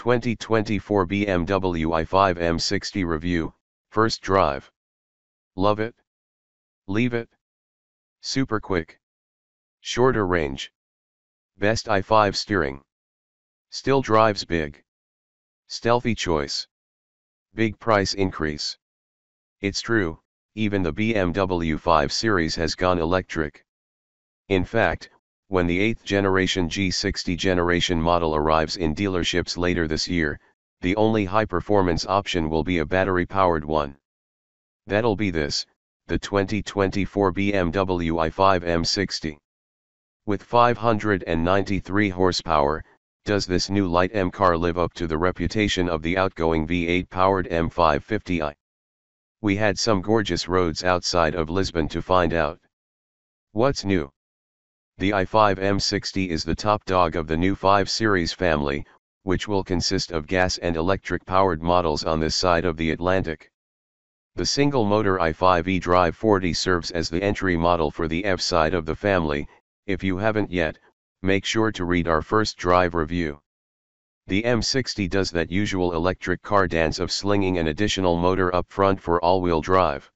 2024 BMW i5 M60 Review, First Drive. Love it? Leave it? Super quick. Shorter range. Best i5 steering. Still drives big. Stealthy choice. Big price increase. It's true, even the BMW 5 Series has gone electric. In fact, when the 8th generation G60 generation model arrives in dealerships later this year, the only high-performance option will be a battery-powered one. That'll be this, the 2024 BMW i5 M60. With 593 horsepower, does this new light M car live up to the reputation of the outgoing V8-powered M550i? We had some gorgeous roads outside of Lisbon to find out. What's new? The i5 M60 is the top dog of the new 5 Series family, which will consist of gas and electric-powered models on this side of the Atlantic. The single-motor i5 edrive40 serves as the entry model for the F side of the family. If you haven't yet, make sure to read our first drive review. The M60 does that usual electric car dance of slinging an additional motor up front for all-wheel drive.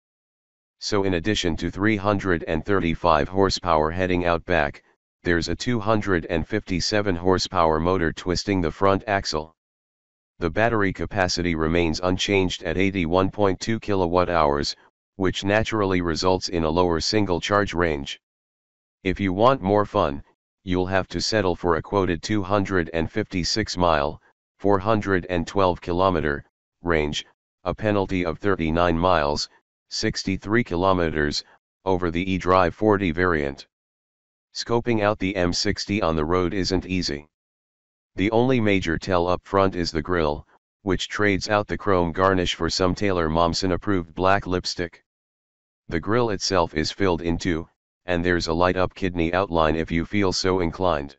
So in addition to 335 horsepower heading out back, there's a 257 horsepower motor twisting the front axle. The battery capacity remains unchanged at 81.2 kilowatt-hours, which naturally results in a lower single charge range. If you want more fun, you'll have to settle for a quoted 256-mile, 412-kilometer, range, a penalty of 39 miles, 63 kilometers, over the edrive40 variant. Scoping out the M60 on the road isn't easy. The only major tell up front is the grille, which trades out the chrome garnish for some Taylor-Momsen-approved black lipstick. The grille itself is filled in two, and there's a light-up kidney outline if you feel so inclined.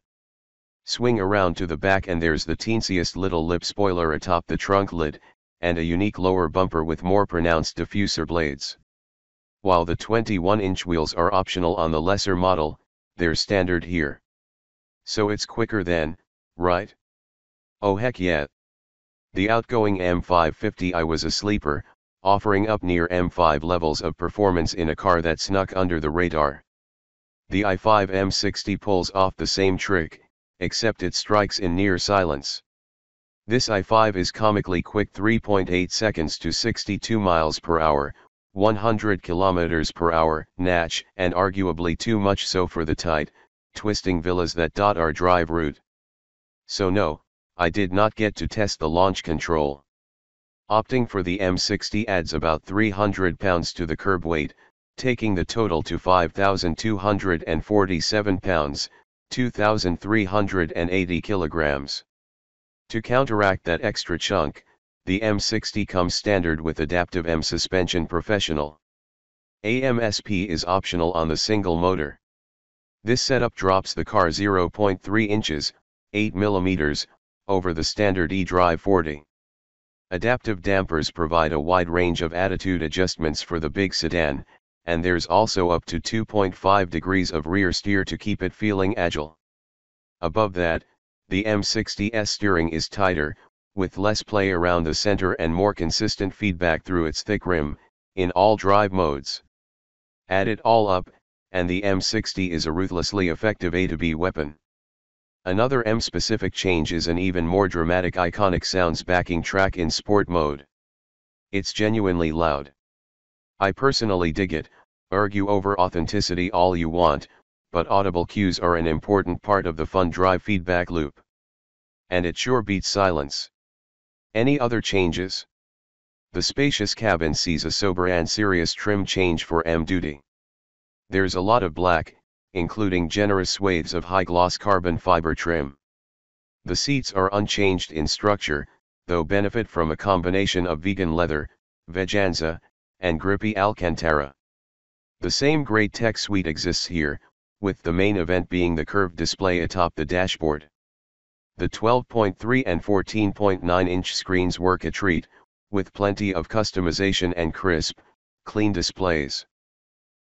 Swing around to the back and there's the teensiest little lip spoiler atop the trunk lid, and a unique lower bumper with more pronounced diffuser blades. While the 21-inch wheels are optional on the lesser model, they're standard here. So it's quicker than, right? Oh heck yeah. The outgoing M550i was a sleeper, offering up near M5 levels of performance in a car that snuck under the radar. The i5 M60 pulls off the same trick, except it strikes in near silence. This i5 is comically quick, 3.8 seconds to 62 miles per hour, 100 kilometers per hour, natch, and arguably too much so for the tight, twisting villas that dot our drive route. So no, I did not get to test the launch control. Opting for the M60 adds about 300 pounds to the curb weight, taking the total to 5,247 pounds, 2,380 kilograms. To counteract that extra chunk, the M60 comes standard with Adaptive M Suspension Professional. AMSP is optional on the single motor. This setup drops the car 0.3 inches, 8 mm, over the standard edrive40. Adaptive dampers provide a wide range of attitude adjustments for the big sedan, and there's also up to 2.5 degrees of rear steer to keep it feeling agile. Above that, the M60's steering is tighter, with less play around the center and more consistent feedback through its thick rim, in all drive modes. Add it all up, and the M60 is a ruthlessly effective A to B weapon. Another M-specific change is an even more dramatic iconic sounds backing track in sport mode. It's genuinely loud. I personally dig it, argue over authenticity all you want, but audible cues are an important part of the fun drive feedback loop. And it sure beats silence. Any other changes? The spacious cabin sees a sober and serious trim change for M-Duty. There's a lot of black, including generous swathes of high-gloss carbon fiber trim. The seats are unchanged in structure, though benefit from a combination of vegan leather, Veganza, and grippy Alcantara. The same great tech suite exists here, with the main event being the curved display atop the dashboard. The 12.3 and 14.9-inch screens work a treat, with plenty of customization and crisp, clean displays.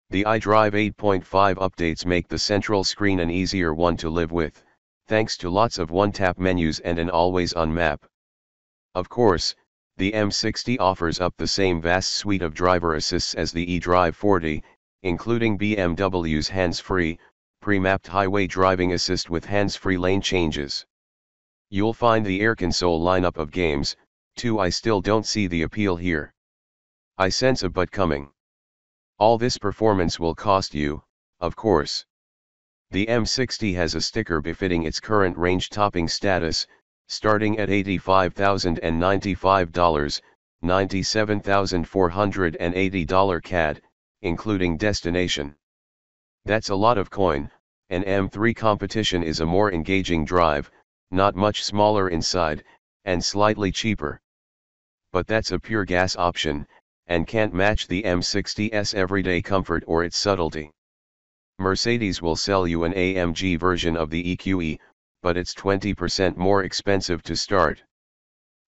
The iDrive 8.5 updates make the central screen an easier one to live with, thanks to lots of one-tap menus and an always-on map. Of course, the M60 offers up the same vast suite of driver assists as the edrive40, including BMW's hands-free, pre-mapped highway driving assist with hands-free lane changes. You'll find the air console lineup of games, too. I still don't see the appeal here. I sense a but coming. All this performance will cost you, of course. The M60 has a sticker befitting its current range-topping status, starting at $85,095, $97,480 CAD, including destination. That's a lot of coin. An M3 competition is a more engaging drive, not much smaller inside, and slightly cheaper. But that's a pure gas option, and can't match the M60's everyday comfort or its subtlety. Mercedes will sell you an AMG version of the EQE, but it's 20% more expensive to start.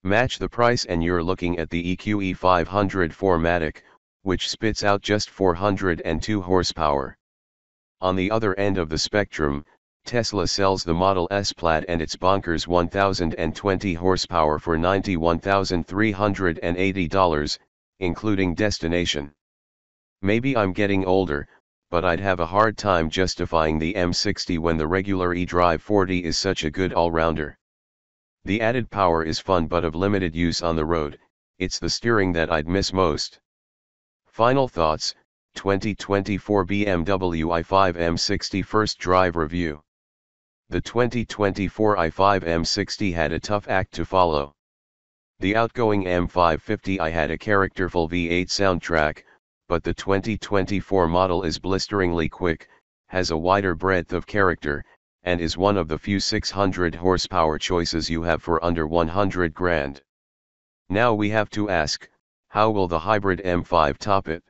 Match the price and you're looking at the EQE 500 4MATIC, which spits out just 402 horsepower. On the other end of the spectrum, Tesla sells the Model S Plaid and its bonkers 1020 horsepower for $91,380, including destination. Maybe I'm getting older, but I'd have a hard time justifying the M60 when the regular edrive40 is such a good all-rounder. The added power is fun but of limited use on the road. It's the steering that I'd miss most. Final thoughts, 2024 BMW i5 M60 first drive review. The 2024 i5 M60 had a tough act to follow. The outgoing M550i had a characterful V8 soundtrack, but the 2024 model is blisteringly quick, has a wider breadth of character, and is one of the few 600 horsepower choices you have for under 100 grand. Now we have to ask, how will the hybrid M5 top it?